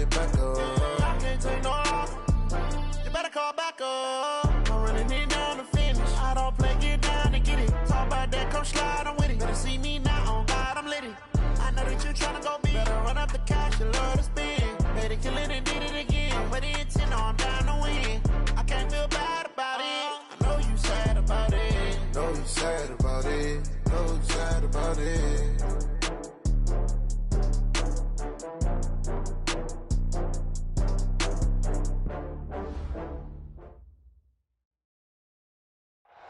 get back up. I can't take no off. You better call back up. I'm running it down to finish. I don't play, get down to get it. Talk about that, come slide, I'm with it. Better see me now, on God, I'm litty. I know that you tryna go big. Better run up the cash, you love to spend. Better kill it and did it again. But the intent, no, I'm down to win. I can't feel bad about it. I know you sad about it. Know you sad about it. Know you sad about it.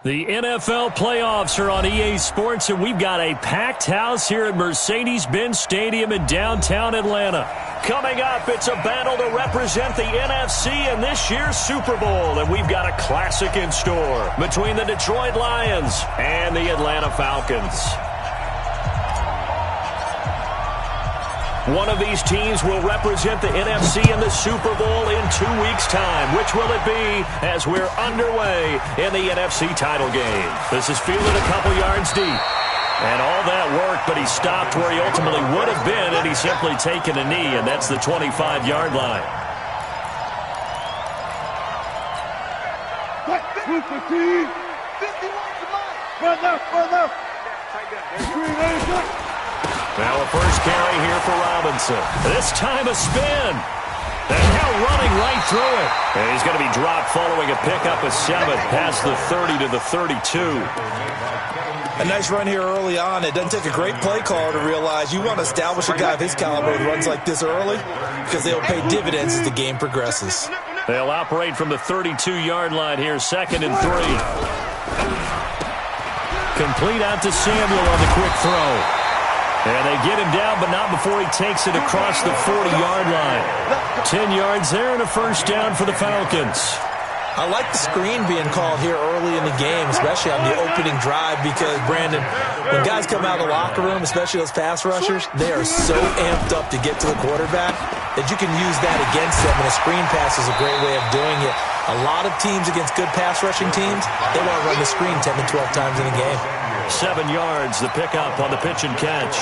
The NFL playoffs are on EA Sports, and we've got a packed house here at Mercedes-Benz Stadium in downtown Atlanta. Coming up, it's a battle to represent the NFC in this year's Super Bowl, and we've got a classic in store between the Detroit Lions and the Atlanta Falcons. One of these teams will represent the NFC in the Super Bowl in 2 weeks' time. Which will it be as we're underway in the NFC title game? This is fielded a couple yards deep. And all that work, but he stopped where he ultimately would have been, and he's simply taken a knee, and that's the 25-yard line. Now a first carry here for Robinson. This time a spin. And now running right through it. And he's going to be dropped following a pickup of 7 past the 30 to the 32. A nice run here early on. It doesn't take a great play caller to realize you want to establish a guy of his caliber with runs like this early because they'll pay dividends as the game progresses. They'll operate from the 32-yard line here, 2nd and 3. Complete out to Samuel on the quick throw. And they get him down, but not before he takes it across the 40-yard line. 10 yards there and a first down for the Falcons. I like the screen being called here early in the game, especially on the opening drive, because, Brandon, when guys come out of the locker room, especially those pass rushers, they are so amped up to get to the quarterback that you can use that against them, and a screen pass is a great way of doing it. A lot of teams against good pass rushing teams, they want to run the screen 10 to 12 times in a game. 7 yards, the pickup on the pitch and catch.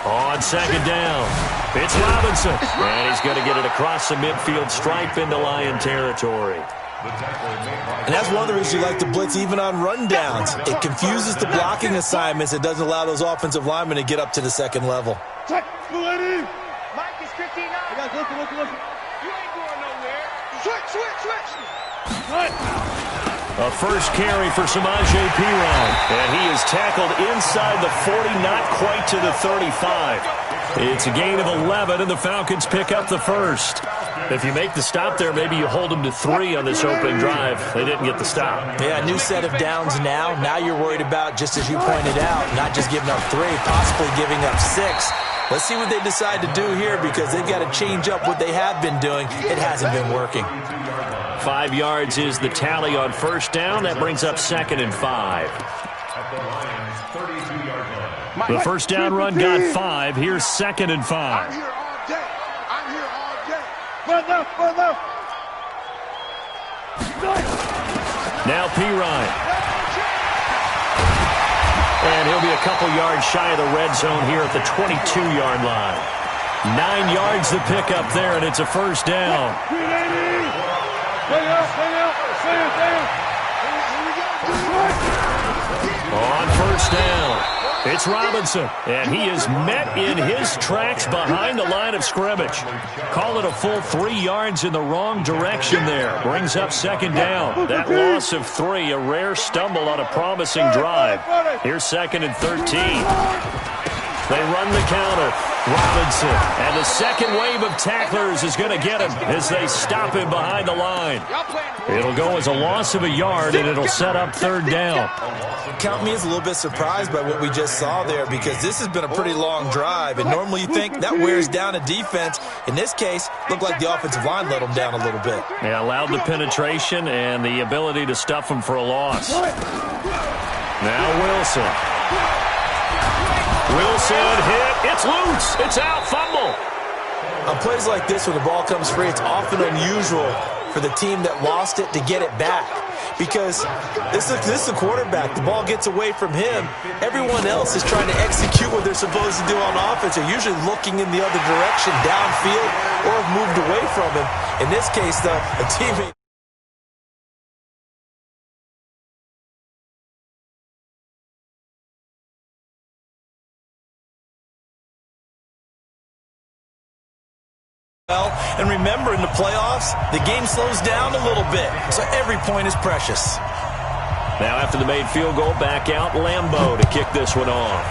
On 2nd down, it's Robinson. And he's going to get it across the midfield stripe into Lion territory. And that's one of the reasons you like to blitz even on rundowns. It confuses the blocking assignments. It doesn't allow those offensive linemen to get up to the second level. Mike is 59. Listen. You ain't going nowhere. Switch. A first carry for Samaje Perine. And he is tackled inside the 40, not quite to the 35. It's a gain of 11, and the Falcons pick up the first. If you make the stop there, maybe you hold them to 3 on this opening drive. They didn't get the stop. Yeah, new set of downs now. Now you're worried about, just as you pointed out, not just giving up 3, possibly giving up 6. Let's see what they decide to do here, because they've got to change up what they have been doing. It hasn't been working. 5 yards is the tally on first down. That brings up 2nd and 5. The first down run got 5. Here's 2nd and 5. I'm here all day. Further. Now Perine. And he'll be a couple yards shy of the red zone here at the 22-yard line. 9 yards the pickup there, and it's a first down. On first down, it's Robinson, and he is met in his tracks behind the line of scrimmage. Call it a full 3 yards in the wrong direction there. Brings up 2nd down. That loss of 3, a rare stumble on a promising drive. Here's 2nd and 13. They run the counter. Robinson, and the second wave of tacklers is going to get him as they stop him behind the line. It'll go as a loss of a yard, and it'll set up 3rd down. Count me as a little bit surprised by what we just saw there, because this has been a pretty long drive, and normally you think that wears down a defense. In this case, looked like the offensive line let them down a little bit. Yeah, allowed the penetration and the ability to stuff them for a loss. Now Wilson. Wilson hit. It's loose. It's out. Fumble. On plays like this, when the ball comes free, it's often unusual for the team that lost it to get it back. because this is the quarterback. The ball gets away from him. Everyone else is trying to execute what they're supposed to do on offense. They're usually looking in the other direction, downfield, or have moved away from him. In this case, though, a teammate. And remember, in the playoffs, the game slows down a little bit, so every point is precious. Now after the made field goal, back out Lambeau to kick this one off.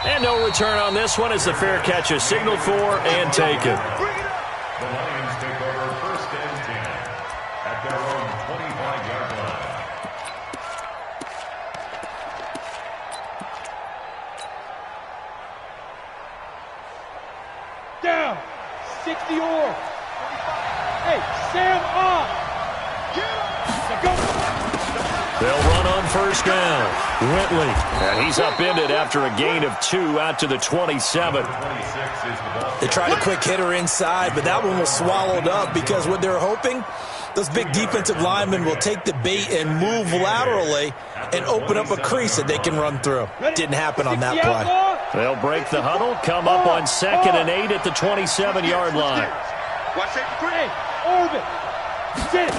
And no return on this one as the fair catch is signaled for and taken. The Lions take over first and 10 at their own 25-yard line. Down. 60 or. Hey, Sam on. Go. They'll run on first down. Whitley. And he's upended after a gain of 2 out to the 27. They tried a quick hitter inside, but that one was swallowed up because what they're hoping, those big defensive linemen will take the bait and move laterally and open up a crease that they can run through. Didn't happen on that play. They'll break the huddle, come up on 2nd and 8 at the 27-yard line. Watch it. Orbit. Sit.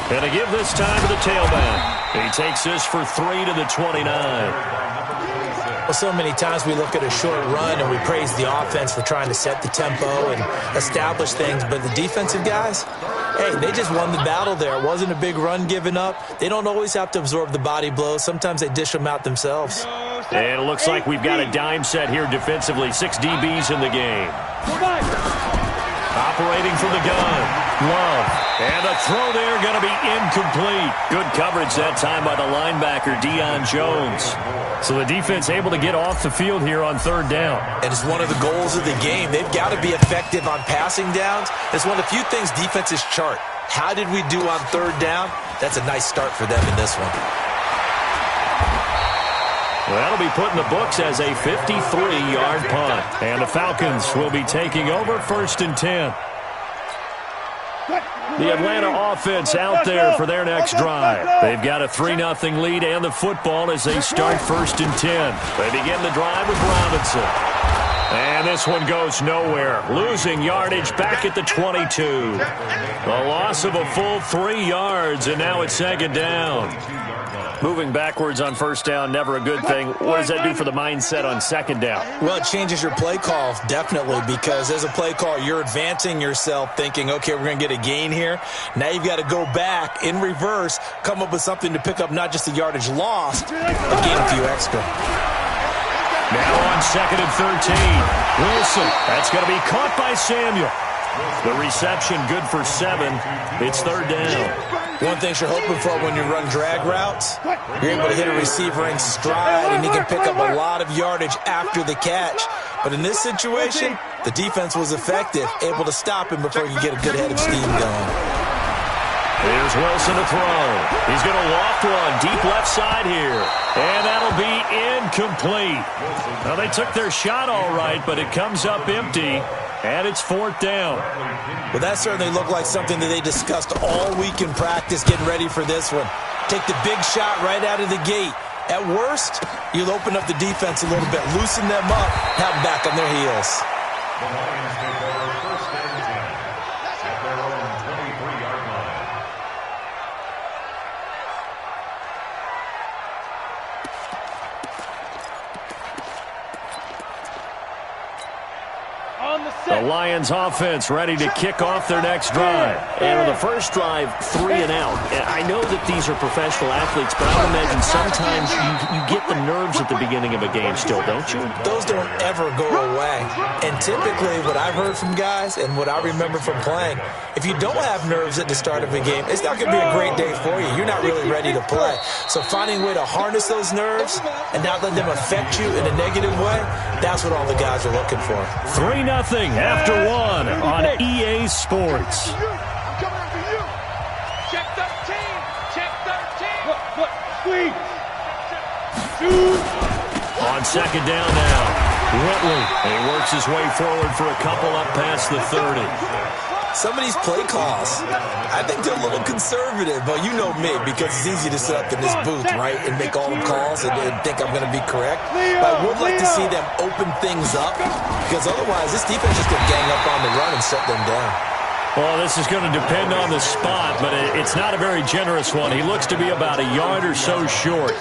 And to give this time to the tailback. He takes this for 3 to the 29. Well, so many times we look at a short run and we praise the offense for trying to set the tempo and establish things, but the defensive guys, hey, they just won the battle there. It wasn't a big run given up. They don't always have to absorb the body blows. Sometimes they dish them out themselves. And it looks like we've got a dime set here defensively. 6 DBs in the game. Operating from the gun. Love. And a throw there going to be incomplete. Good coverage that time by the linebacker, Deion Jones. So the defense able to get off the field here on 3rd down. And it's one of the goals of the game. They've got to be effective on passing downs. It's one of the few things defenses chart. How did we do on 3rd down? That's a nice start for them in this one. Well, that'll be put in the books as a 53-yard punt. And the Falcons will be taking over 1st and 10. The Atlanta offense out there for their next drive. They've got a 3-0 lead and the football as they start 1st and 10. They begin the drive with Robinson. And this one goes nowhere. Losing yardage back at the 22. A loss of a full 3 yards, and now it's 2nd down. Moving backwards on 1st down, never a good thing. What does that do for the mindset on 2nd down? Well, it changes your play call, definitely, because as a play call, you're advancing yourself thinking, okay, we're going to get a gain here. Now you've got to go back in reverse, come up with something to pick up not just the yardage lost, but gain a few extra. Now on 2nd and 13. Wilson, that's going to be caught by Samuel. The reception good for 7. It's 3rd down. One thing you're hoping for when you run drag routes, you're able to hit a receiver in stride, and he can pick up a lot of yardage after the catch. But in this situation, the defense was effective, able to stop him before you get a good head of steam going. Here's Wilson to throw. He's going to loft one deep left side here. And that'll be incomplete. Well, they took their shot all right, but it comes up empty. And it's 4th down. Well, that certainly looked like something that they discussed all week in practice, getting ready for this one. Take the big shot right out of the gate. At worst, you'll open up the defense a little bit, loosen them up, have them back on their heels. The Lions take over 1st and 10 at their own 23-yard line. The Lions offense ready to kick off their next drive. And on the first drive, 3 and out. I know that these are professional athletes, but I would imagine sometimes you get the nerves at the beginning of a game still, don't you? Those don't ever go away. And typically what I've heard from guys and what I remember from playing, if you don't have nerves at the start of a game, it's not going to be a great day for you. You're not really ready to play. So finding a way to harness those nerves and not let them affect you in a negative way, that's what all the guys are looking for. 3-0 after 1 on EA Sports. Check 13. Check 13. Look, squeeze. Shoot. On 2nd down now. Whitley. He works his way forward for a couple up past the 30. Some of these play calls, I think they're a little conservative, but you know me, because it's easy to sit up in this booth, right, and make all the calls and think I'm going to be correct. But I would like to see them open things up, because otherwise this defense is going to gang up on the run and shut them down. Well, this is going to depend on the spot, but it's not a very generous one. He looks to be about a yard or so short.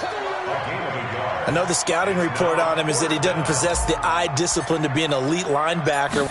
I know the scouting report on him is that he doesn't possess the eye discipline to be an elite linebacker.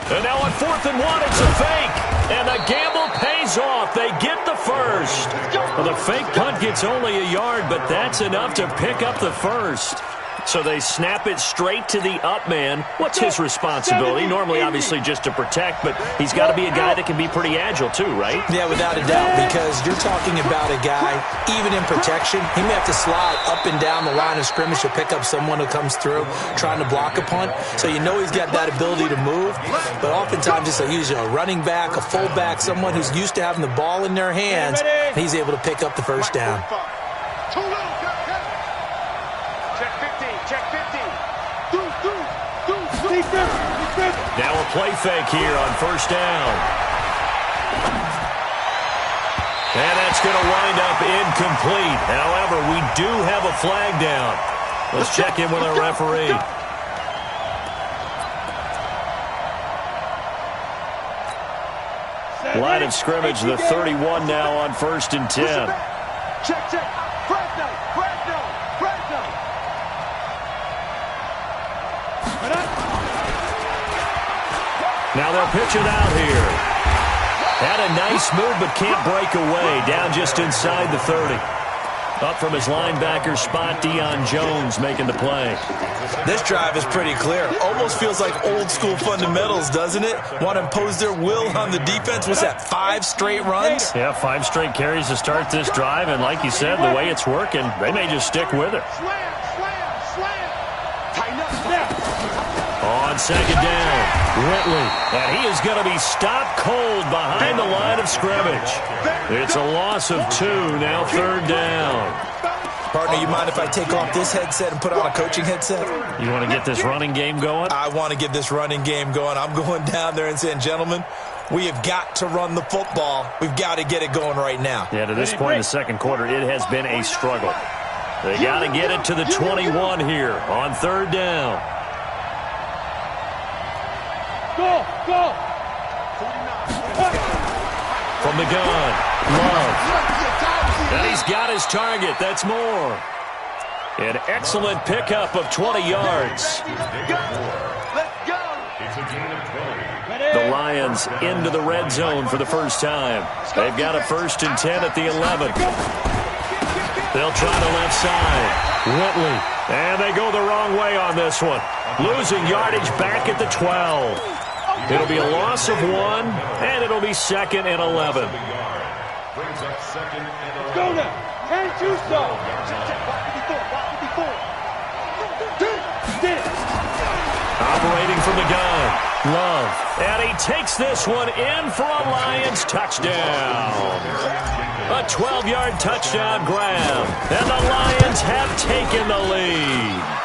And now on 4th and 1, it's a fake. And the gamble pays off. They get the first. Well, the fake punt gets only a yard, but that's enough to pick up the first. So they snap it straight to the up man. What's his responsibility? Normally, obviously, just to protect, but he's got to be a guy that can be pretty agile too, right? Yeah, without a doubt, because you're talking about a guy, even in protection, he may have to slide up and down the line of scrimmage to pick up someone who comes through trying to block a punt. So you know he's got that ability to move, but oftentimes it's usually a running back, a fullback, someone who's used to having the ball in their hands, and he's able to pick up the first down. Now a play fake here on first down. And that's going to wind up incomplete. However, we do have a flag down. Let's check in with our referee. Line of scrimmage, the 31 now on 1st and 10. Check. Fresno. Now they'll pitch it out here. Had a nice move, but can't break away. Down just inside the 30. Up from his linebacker spot, Deion Jones making the play. This drive is pretty clear. Almost feels like old school fundamentals, doesn't it? Want to impose their will on the defense. What's that, 5 straight runs? Yeah, 5 straight carries to start this drive. And like you said, the way it's working, they may just stick with it. Slam. Tighten up. On second down, Whitley. And he is going to be stopped cold behind the line of scrimmage. It's a loss of 2, now 3rd down. Partner, you mind if I take off this headset and put on a coaching headset? You want to get this running game going? I want to get this running game going. I'm going down there and saying, gentlemen, we have got to run the football. We've got to get it going right now. Yeah, to this point in the second quarter, it has been a struggle. They got to get it to the 21 here on 3rd down. Go! From the gun, Love. And he's got his target. That's more. An excellent pickup of 20 yards. Let's go! It's a gain of 20. The Lions into the red zone for the first time. They've got a 1st and 10 at the 11. They'll try the left side. Whitley. And they go the wrong way on this one. Losing yardage back at the 12. It'll be a loss of 1, and it'll be 2nd and 11. Brings up 2nd and 11. Go now! Can't you so? Operating from the gun, Love. And he takes this one in for a Lions touchdown. A 12-yard touchdown grab. And the Lions have taken the lead.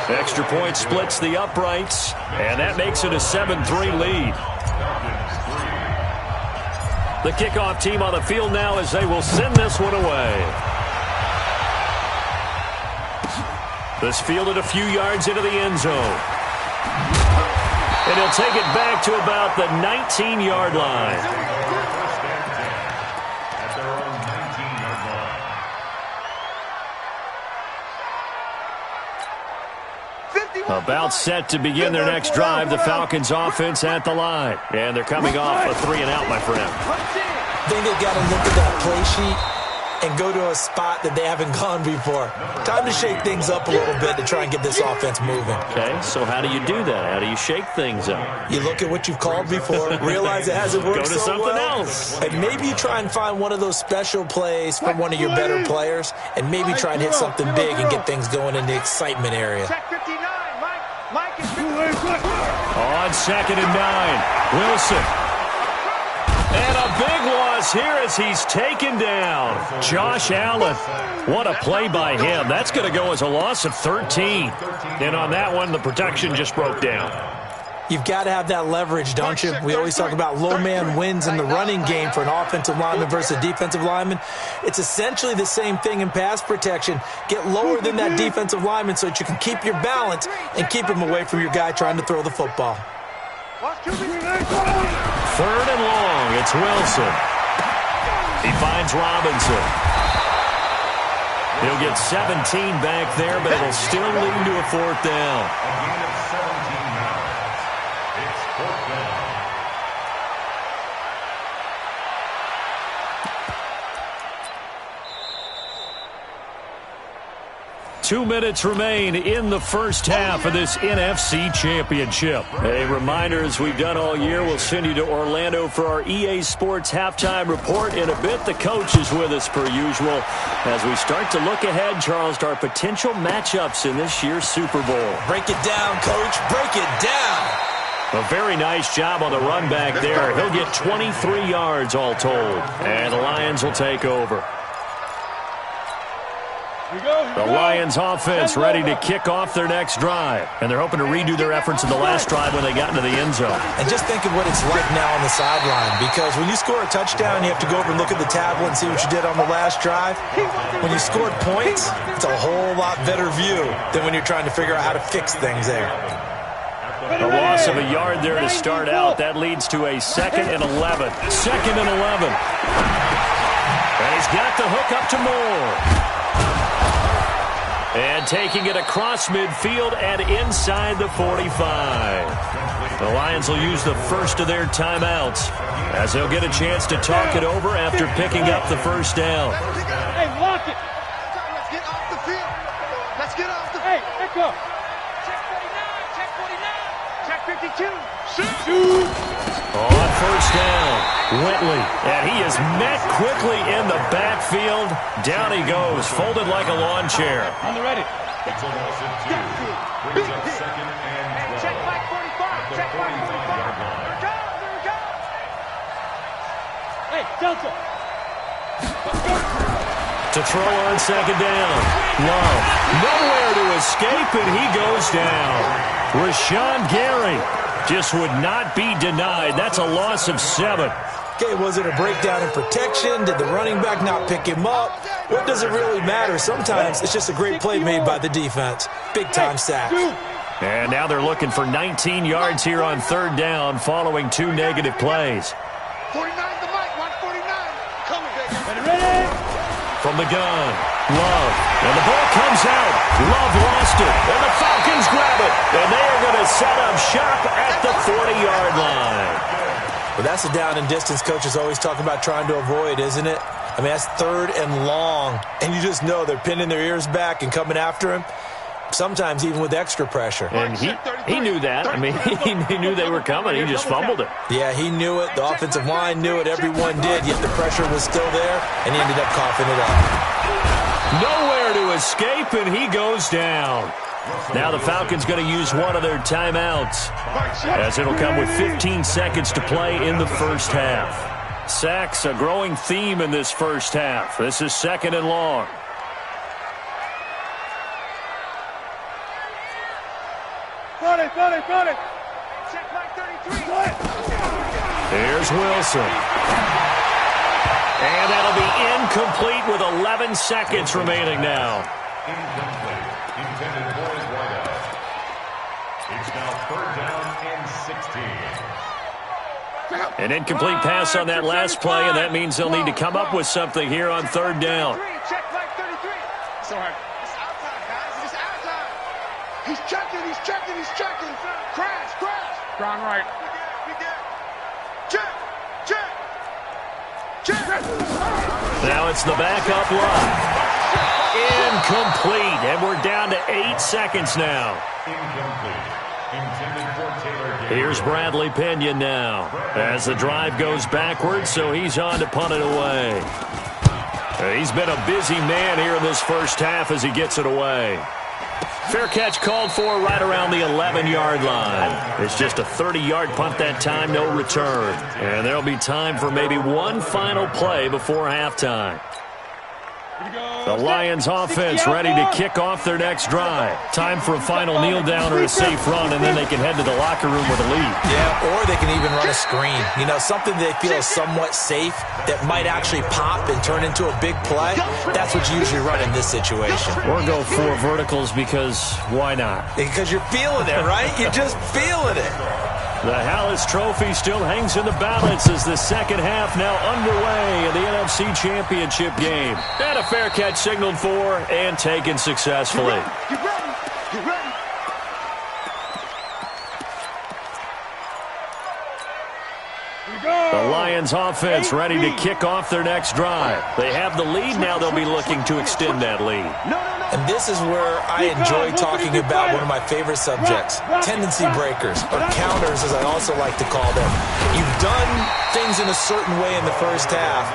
Extra point splits the uprights, and that makes it a 7-3 lead. The kickoff team on the field now as they will send this one away. This fielded a few yards into the end zone. And he'll take it back to about the 19-yard line. About set to begin their next drive, the Falcons offense at the line. And they're coming off a 3-and-out, my friend. I think they've got to look at that play sheet and go to a spot that they haven't gone before. Time to shake things up a little bit to try and get this offense moving. Okay, so how do you do that? How do you shake things up? You look at what you've called before, realize it hasn't worked Go to so something well, else. and maybe you try and find one of those special plays from one of your better players, and maybe try and hit something big and get things going in the excitement area. Check 59, Mike is On 2nd and 9, Wilson. And a big loss here as he's taken down. Josh Allen. What a play by him. That's going to go as a loss of 13. And on that one, the protection just broke down. You've got to have that leverage, don't you? We always talk about low man wins in the running game for an offensive lineman versus a defensive lineman. It's essentially the same thing in pass protection. Get lower than that defensive lineman so that you can keep your balance and keep him away from your guy trying to throw the football. 3rd and long. It's Wilson. He finds Robinson. He'll get 17 back there, but it'll still lead to a 4th down. A gain of 17 yards. It's 4th down. Two minutes remain in the first half of this NFC Championship. A reminder, as we've done all year, we'll send you to Orlando for our EA Sports halftime report. In a bit, the coach is with us per usual as we start to look ahead, Charles, to our potential matchups in this year's Super Bowl. Break it down, Coach. Break it down. A very nice job on the run back there. He'll get 23 yards all told, and the Lions will take over. The Lions offense ready to kick off their next drive. And they're hoping to redo their efforts in the last drive when they got into the end zone. And just think of what it's like now on the sideline. Because when you score a touchdown, you have to go over and look at the tablet and see what you did on the last drive. When you scored points, it's a whole lot better view than when you're trying to figure out how to fix things there. A loss of a yard there to start out. That leads to a 2nd and 11. 2nd and 11. And he's got the hook up to Moore. And taking it across midfield and inside the 45. The Lions will use the first of their timeouts as they'll get a chance to talk it over after picking up the first down. Hey, lock it. Let's get off the field. Let's get off the Hey, echo. Check 49. Check 49. Check 52. Shoot. On first down, Whitley, and he is met quickly in the backfield. Down he goes, folded like a lawn chair. On the ready. It's a loss of 2. Brings up 2nd and 12. Check back 45. Check back 45. There we go. Hey, Delta. To throw on 2nd down. Love, nowhere to escape, and he goes down. Rashawn Gary just would not be denied. That's a loss of 7. Okay, was it a breakdown in protection? Did the running back not pick him up? What does it really matter? Sometimes it's just a great play made by the defense. Big-time sack. And now they're looking for 19 yards here on 3rd down following 2 negative plays. 49 the mic, 149. Coming, baby. Ready? From the gun, Love. And the ball comes out. Love lost it. And the Falcons grab it. And they are going to set up shop at the 40-yard line. Well, that's a down and distance coaches always talk about trying to avoid, isn't it? I mean, that's 3rd and long. And you just know they're pinning their ears back and coming after him. Sometimes even with extra pressure. And he knew that. I mean, he knew they were coming. He just fumbled it. Yeah, he knew it. The offensive line knew it. Everyone did. Yet the pressure was still there, and he ended up coughing it up. Nowhere to escape, and he goes down. Now the Falcons going to use one of their timeouts, as it'll come with 15 seconds to play in the first half. Sacks, a growing theme in this first half. This is 2nd and long. Got it. Check back 33. Here's Wilson. And that'll be incomplete with 11 seconds remaining now. Incomplete. Intended for his wideout. It's now 3rd down and 16. An incomplete pass on that last play, and that means they'll need to come up with something here on 3rd down. Check back 33. It's all right. It's outside, guys. It's outside. He's checking. Crash. Ground right. We get. Check. Now it's the backup line. Incomplete, and we're down to 8 seconds now. Incomplete. Intended for Taylor. Here's Bradley Pinion now as the drive goes backwards, so he's on to punt it away. He's been a busy man here in this first half as he gets it away. Fair catch called for right around the 11-yard line. It's just a 30-yard punt that time, no return. And there'll be time for maybe one final play before halftime. The Lions offense ready to kick off their next drive. Time for a final kneel down or a safe run, and then they can head to the locker room with a lead. Yeah, or they can even run a screen. You know, something they feel is somewhat safe that might actually pop and turn into a big play. That's what you usually run in this situation. Or go 4 verticals because why not? Because you're feeling it, right? You're just feeling it. The Hallis Trophy still hangs in the balance as the second half now underway in the NFC Championship game. And a fair catch signaled for and taken successfully. Get ready. Get ready. The Lions offense ready to kick off their next drive. They have the lead. Now they'll be looking to extend that lead. And this is where I enjoy talking about one of my favorite subjects, tendency breakers, or counters as I also like to call them. You've done things in a certain way in the first half,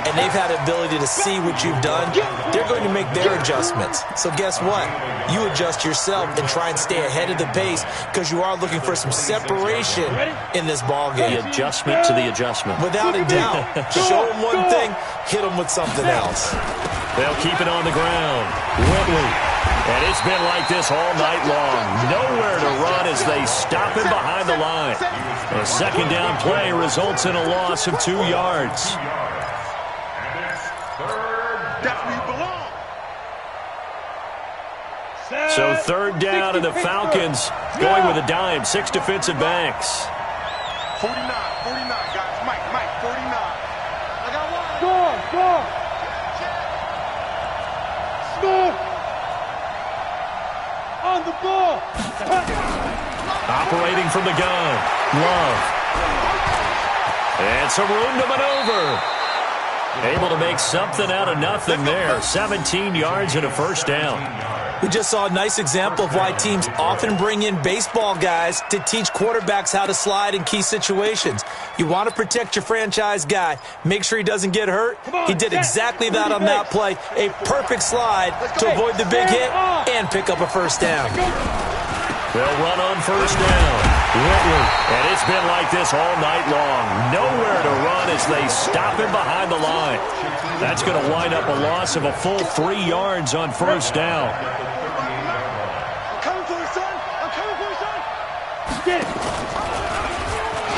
and they've had the ability to see what you've done. They're going to make their adjustments. So guess what? You adjust yourself and try and stay ahead of the pace because you are looking for some separation in this ball game. The adjustment to the adjustment. Without a doubt. Show them one thing, hit them with something else. They'll keep it on the ground. Whitley. And it's been like this all night long. Nowhere to run as they stop him behind the line. A second down play results in a loss of 2 yards. So third down, and the Falcons going with a dime. 6 defensive backs. 49, guys. Mike, 49. I got one. Score. On the ball. Operating from the gun. Love. And some room to maneuver. Able to make something out of nothing there. 17 yards and a first down. We just saw a nice example of why teams often bring in baseball guys to teach quarterbacks how to slide in key situations. You want to protect your franchise guy. Make sure he doesn't get hurt. He did exactly that on that play. A perfect slide to avoid the big hit and pick up a first down. They'll run on first down. Whitley. And it's been like this all night long. Nowhere to run as they stop him behind the line. That's going to wind up a loss of a full 3 yards on first down. I'm coming for you, son. Get it.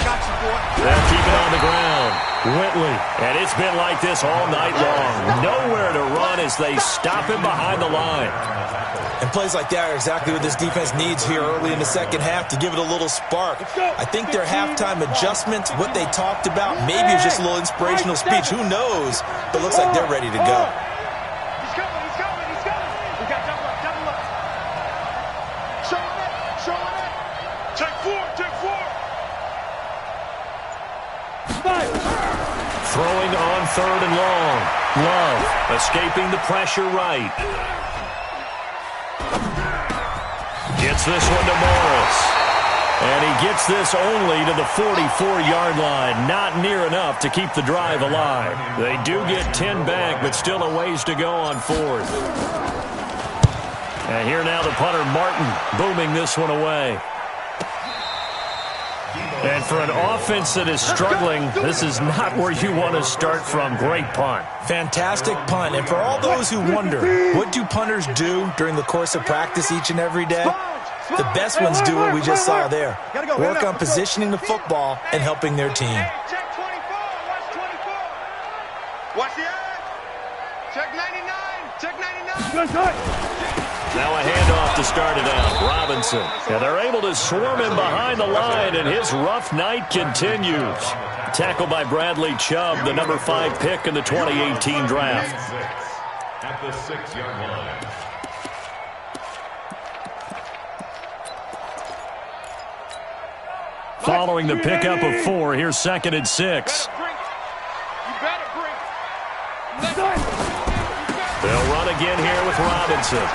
Got you, boy. They'll keep it on the ground. Whitley. And it's been like this all night long. Nowhere to run as they stop him behind the line. And plays like that are exactly what this defense needs here early in the second half to give it a little spark. I think their halftime adjustments, what they talked about, maybe it's just a little inspirational speech. Who knows? But it looks like they're ready to go. He's coming. We got double up. Showing it. Take four. Throwing on third and long. Love escaping the pressure right. Gets this one to Morris. And he gets this only to the 44-yard line. Not near enough to keep the drive alive. They do get 10 back, but still a ways to go on fourth. And here now the punter, Martin, booming this one away. And for an offense that is struggling, this is not where you want to start from. Great punt. Fantastic punt. And for all those who wonder, what do punters do during the course of practice each and every day? The best ones do what we just saw there. Work on positioning the football and helping their team. Check 24. Watch 24. Watch the eye. Check 99. Check 99. Now a handoff to start it out. Robinson. And they're able to swarm him behind the line, and his rough night continues. Tackled by Bradley Chubb, the number 5 pick in the 2018 draft. At the 6-yard line. Following the pickup of 4, here's 2nd and 6. They'll run again here with Robinson.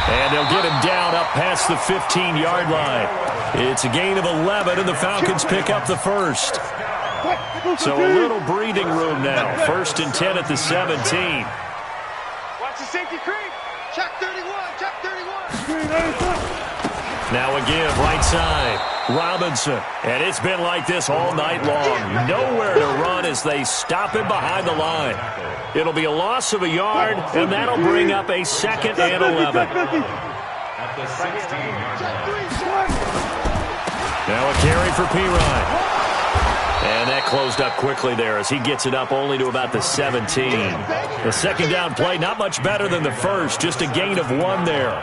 And they'll get him down up past the 15-yard line. It's a gain of 11, and the Falcons pick up the first. So a little breathing room now. 1st and 10 at the 17. Watch the safety creep. Check 31. Now a give right side. Robinson. And it's been like this all night long. Nowhere to run as they stop him behind the line. It'll be a loss of a yard, and that'll bring up a 2nd and 11. At the 16-yard line. Now a carry for Pirine. And that closed up quickly there as he gets it up only to about the 17. The 2nd down play, not much better than the first, just a gain of 1 there.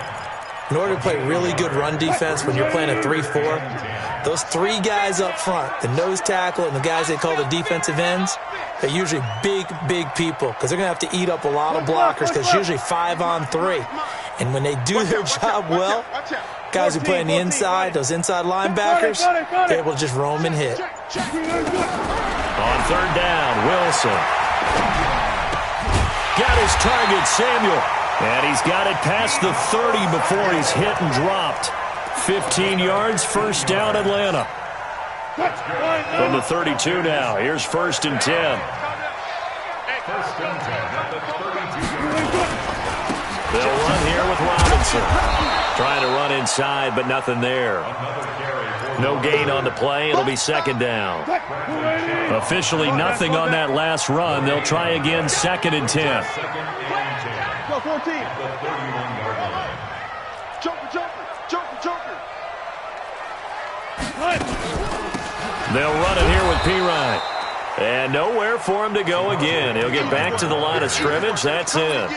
In order to play really good run defense when you're playing a 3-4, those 3 guys up front, the nose tackle and the guys they call the defensive ends, they're usually big, big people because they're going to have to eat up a lot of blockers because it's usually 5-on-3. And when they do their job well, guys who play on the inside, those inside linebackers, they're able to just roam and hit. On 3rd down, Wilson. Got his target, Samuel. And he's got it past the 30 before he's hit and dropped. 15 yards, 1st down, Atlanta. From the 32 now, here's 1st and 10. 1st and 10 at the 32-yard line. They'll run here with Robinson. Trying to run inside, but nothing there. No gain on the play. It'll be 2nd down. Officially nothing on that last run. They'll try again, 2nd and 10. Go 14. The 31-yard line. Joker. They'll run it here with Pirine. And nowhere for him to go again. He'll get back to the line of scrimmage. That's it.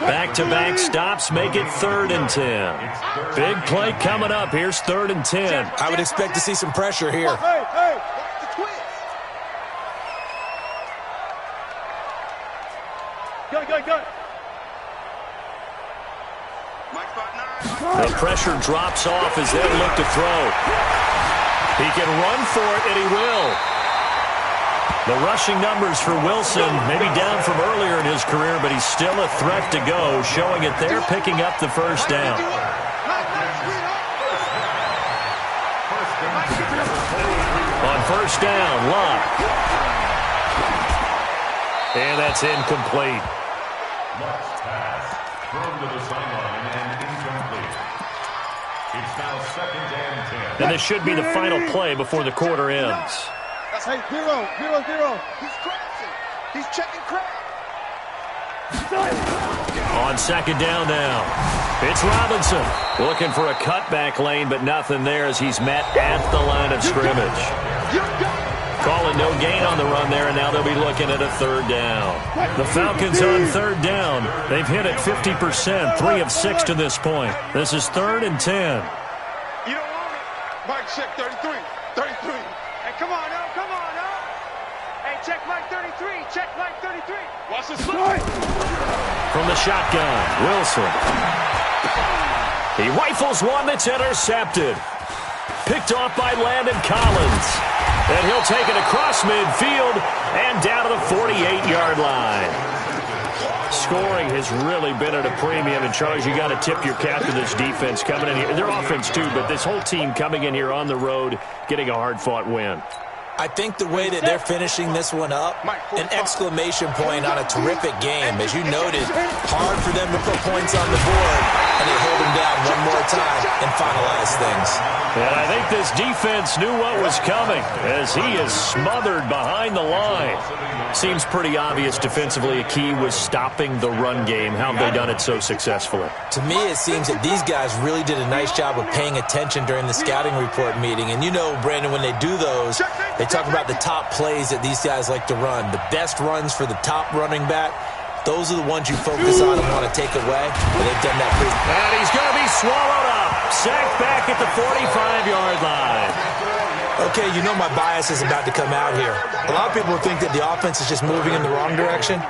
Back-to-back stops make it 3rd and 10. Big play coming up. Here's 3rd and 10. I would expect to see some pressure here. Hey. Go. The pressure drops off as they look to throw. He can run for it, and he will. The rushing numbers for Wilson may be down from earlier in his career, but he's still a threat to go, showing it there, picking up the 1st down. On 1st down, Locke. And that's incomplete. Locke's pass thrown to the sideline and incomplete. It's now 2nd and 10. And this should be the final play before the quarter ends. Hey, 0. He's crashing. He's checking crack. On 2nd down now, it's Robinson looking for a cutback lane, but nothing there as he's met at the line of scrimmage. Calling no gain on the run there, and now they'll be looking at a 3rd down. The Falcons on 3rd down. They've hit it 50%, 3 of 6 to this point. This is 3rd and 10. You don't want it. Mike, check 33. Hey, come on now. Hey, check Mike 33. Watch the slide. From the shotgun, Wilson. He rifles one that's intercepted. Picked off by Landon Collins. And he'll take it across midfield and down to the 48-yard line. Scoring has really been at a premium. And, Charles, you got to tip your cap to this defense coming in here. Their offense, too, but this whole team coming in here on the road, getting a hard-fought win. I think the way that they're finishing this one up, an exclamation point on a terrific game. As you noted, hard for them to put points on the board, and they hold them down one more time and finalize things. And I think this defense knew what was coming as he is smothered behind the line. Seems pretty obvious defensively a key was stopping the run game. How have they done it so successfully? To me, it seems that these guys really did a nice job of paying attention during the scouting report meeting. And you know, Brandon, when they do those, they talk about the top plays that these guys like to run. The best runs for the top running back, those are the ones you focus on and want to take away. And they've done that pretty. And he's going to be swallowed up. Sacked back at the 45-yard line. Okay, you know my bias is about to come out here. A lot of people think that the offense is just moving in the wrong direction.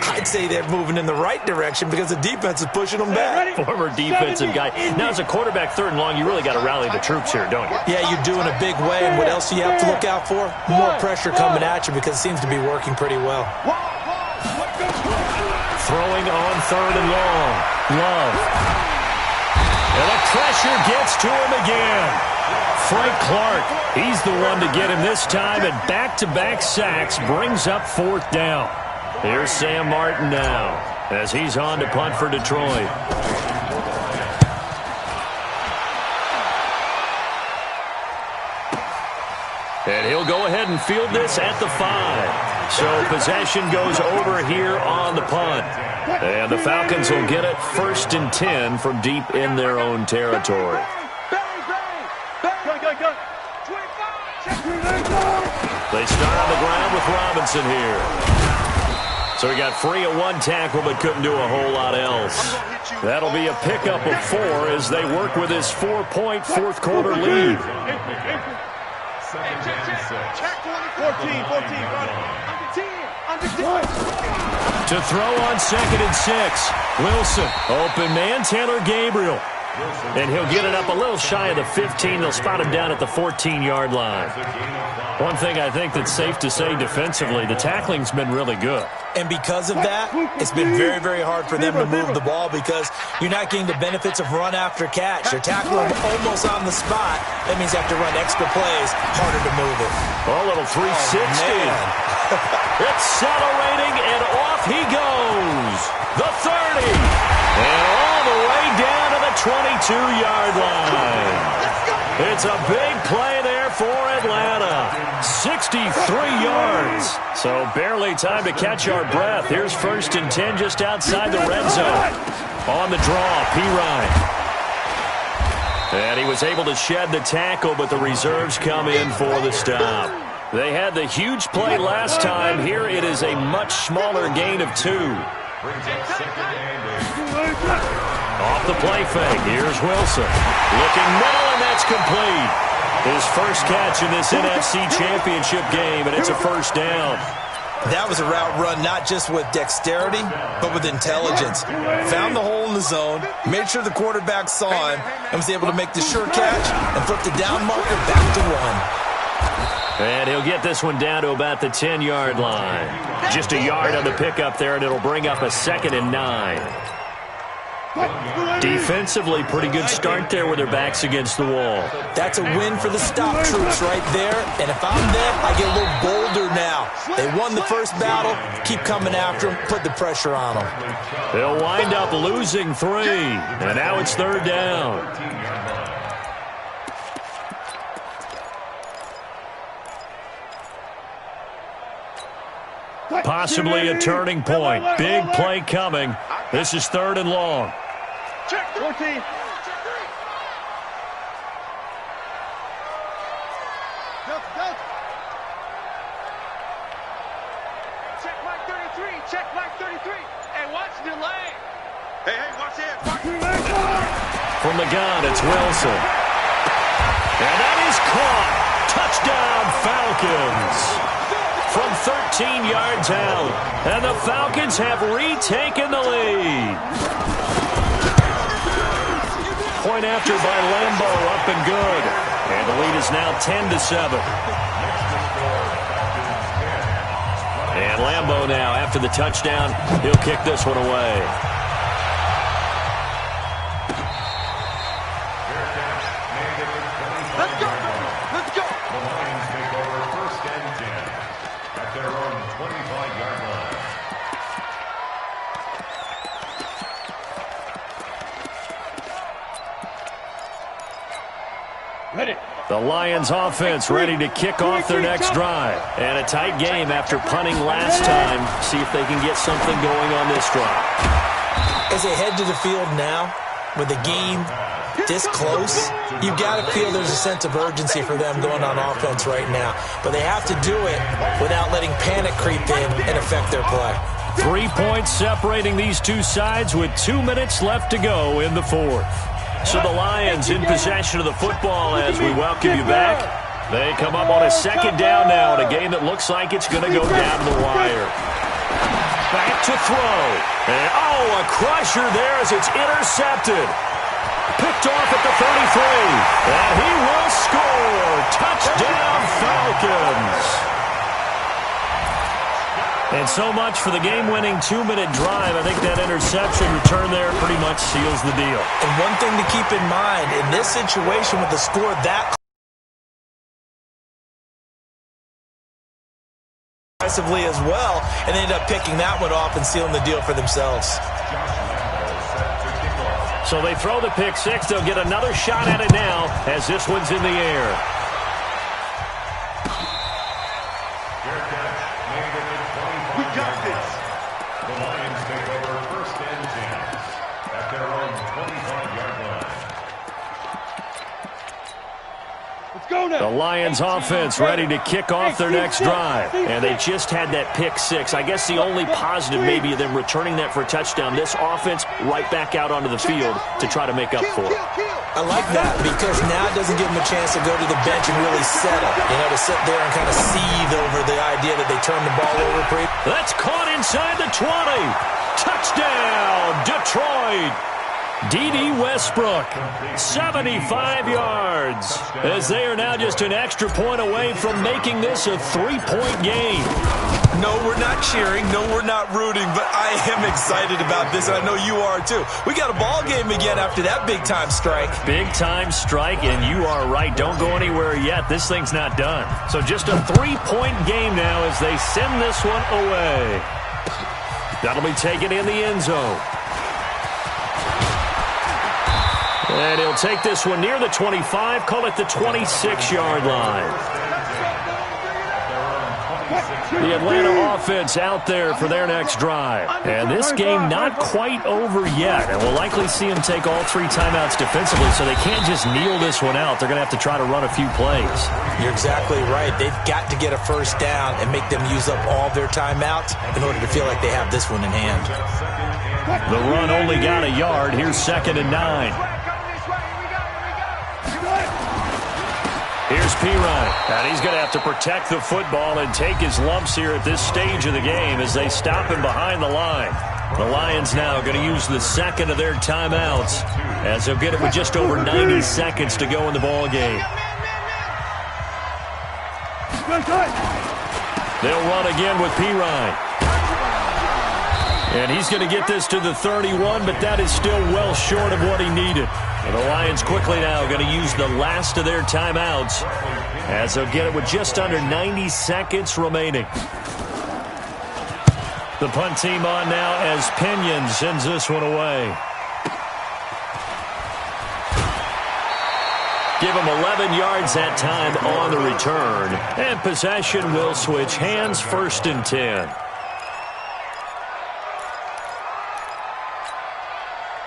I'd say they're moving in the right direction because the defense is pushing them back. Former defensive guy. Now, as a quarterback, 3rd and long, you really got to rally the troops here, don't you? Yeah, you do in a big way. And what else do you have to look out for? More pressure coming at you because it seems to be working pretty well. Throwing on 3rd and long. Love. And the pressure gets to him again. Frank Clark, he's the one to get him this time, and back-to-back sacks brings up 4th down. Here's Sam Martin now as he's on to punt for Detroit. And he'll go ahead and field this at the 5. So possession goes over here on the punt. And the Falcons will get it 1st and 10 from deep in their own territory. They start on the ground with Robinson here. So he got free of one tackle but couldn't do a whole lot else. That'll be a pickup of 4 as they work with his 4-point fourth-quarter lead. 14, To throw on 2nd and 6. Wilson, open man, Taylor Gabriel. And he'll get it up a little shy of the 15. They'll spot him down at the 14-yard line. One thing I think that's safe to say defensively, the tackling's been really good. And because of that, it's been very, very hard for them to move the ball because you're not getting the benefits of run after catch. They're tackling almost on the spot. That means they have to run extra plays, harder to move it. Oh, a little 360. Accelerating, and off he goes. The 30. And all the way down to the 22-yard line. It's a big play there for Atlanta. 63 yards. So barely time to catch our breath. Here's 1st and 10 just outside the red zone. On the draw, Pirine. And he was able to shed the tackle, but the reserves come in for the stop. They had the huge play last time. Here it is a much smaller gain of 2. Off the play fake. Here's Wilson. Looking middle, and that's complete. His first catch in this NFC Championship game, and it's a 1st down. That was a route run not just with dexterity, but with intelligence. Found the hole in the zone, made sure the quarterback saw him, and was able to make the sure catch and flip the down marker back to 1. And he'll get this one down to about the 10-yard line. Just a yard on the pickup there, and it'll bring up a 2nd and 9. Defensively, pretty good start there with their backs against the wall. That's a win for the stop troops right there. And if I'm them, I get a little bolder now. They won the first battle. Keep coming after them. Put the pressure on them. They'll wind up losing 3. And now it's 3rd down. Possibly a turning point. Big play coming. This is 3rd and long. Check 14. Check Mike 33. Check Mike 33. Hey, watch the lane. Hey, watch it. From the gun, it's Wilson. And that is caught. Touchdown, Falcons. From 13 yards out. And the Falcons have retaken the lead. Point after by Lambo, up and good. And the lead is now 10-7. And Lambo now, after the touchdown, he'll kick this one away. Let's go. Let's go. The Lions take over 1st and 10 at their own 25-yard line. Ready. The Lions offense ready to kick off their next drive. And a tight game after punting last time. See if they can get something going on this drive. As they head to the field now, with the game this close, you've got to feel there's a sense of urgency for them going on offense right now. But they have to do it without letting panic creep in and affect their play. 3 points separating these two sides with 2 minutes left to go in the 4th. So the Lions in possession of the football as we welcome you back. They come up on a 2nd down now in a game that looks like it's going to go down to the wire. Back to throw. And, a crusher there as it's intercepted. Picked off at the 33. And he will score. Touchdown, Falcons. And so much for the game-winning 2-minute drive. I think that interception return there pretty much seals the deal. And one thing to keep in mind, in this situation with the score that aggressively as well, and they ended up picking that one off and sealing the deal for themselves. So they throw the pick 6. They'll get another shot at it now as this one's in the air. got this. The Lions take over 1st and 10 at their own 25-yard line. The Lions offense ready to kick off their next drive. And they just had that pick six. I guess the only positive maybe of them returning that for a touchdown. This offense right back out onto the field to try to make up for it. I like that because now it doesn't give them a chance to go to the bench and really settle. You know, to sit there and kind of seethe over the idea that they turned the ball over. That's caught inside the 20. Touchdown, Detroit. D.D. Westbrook, 75 yards, as they are now just an extra point away from making this a 3-point game. No, we're not cheering. No, we're not rooting, but I am excited about this, and I know you are too. We got a ball game again after that big-time strike. Big-time strike, and you are right. Don't go anywhere yet. This thing's not done. So just a 3-point game now as they send this one away. That'll be taken in the end zone. And he'll take this one near the 25, call it the 26-yard line. The Atlanta offense out there for their next drive. And this game not quite over yet. And we'll likely see them take all 3 timeouts defensively, so they can't just kneel this one out. They're going to have to try to run a few plays. You're exactly right. They've got to get a first down and make them use up all their timeouts in order to feel like they have this one in hand. The run only got a yard. Here's 2nd and 9. Here's Pirine, and he's going to have to protect the football and take his lumps here at this stage of the game as they stop him behind the line. The Lions now going to use the 2nd of their timeouts as they'll get it with just over 90 seconds to go in the ball game. They'll run again with Pirine. And he's going to get this to the 31, but that is still well short of what he needed. And the Lions quickly now going to use the last of their timeouts as they'll get it with just under 90 seconds remaining. The punt team on now as Pinion sends this one away. Give him 11 yards that time on the return. And possession will switch hands, 1st and 10.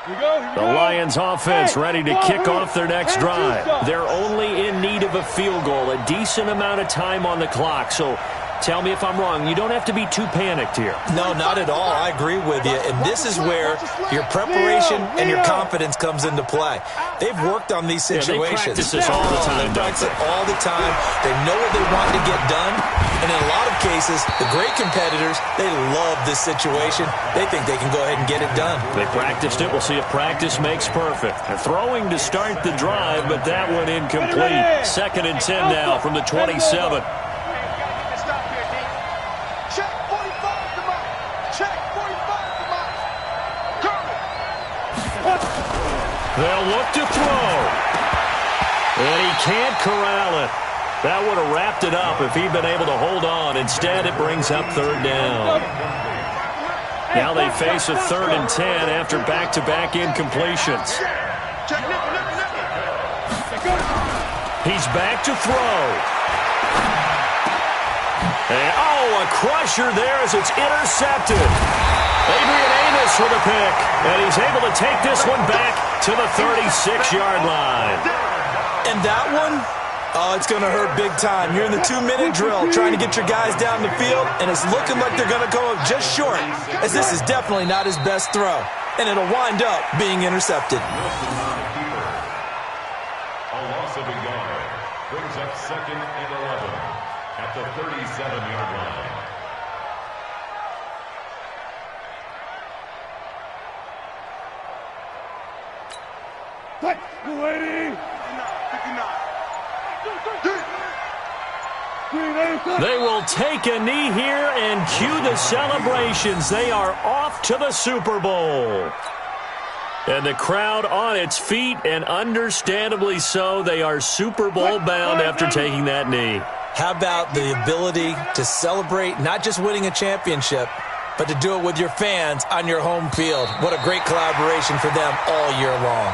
The Lions offense ready to kick off their next drive. They're only in need of a field goal, a decent amount of time on the clock. So tell me if I'm wrong. You don't have to be too panicked here. No, not at all. I agree with you. And this is where your preparation and your confidence comes into play. They've worked on these situations. They practice this all the time. They practice it all the time. They know what they want to get done. And in a lot of cases, the great competitors, they love this situation. They think they can go ahead and get it done. They practiced it. We'll see if practice makes perfect. They're throwing to start the drive, but that one incomplete. 2nd and 10 now from the 27. They'll look to throw. And he can't corral it. That would have wrapped it up if he'd been able to hold on. Instead, it brings up 3rd down. Now they face a 3rd and 10 after back-to-back incompletions. He's back to throw. And, a crusher there as it's intercepted. Adrian Amos with a pick, and he's able to take this one back to the 36-yard line. And that one, it's going to hurt big time. You're in the 2-minute drill trying to get your guys down the field, and it's looking like they're going to go just short, as this is definitely not his best throw, and it'll wind up being intercepted. A loss of a yard brings up 2nd and 11 at the 37-yard line. They will take a knee here and cue the celebrations. They are off to the Super Bowl. And the crowd on its feet, and understandably so. They are Super Bowl bound after taking that knee. How about the ability to celebrate not just winning a championship, but to do it with your fans on your home field? What a great collaboration for them all year long.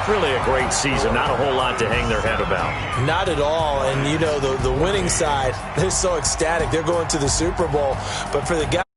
Really a great season. Not a whole lot to hang their head about. Not at all. And, you know, the winning side, they're so ecstatic. They're going to the Super Bowl. But for the guys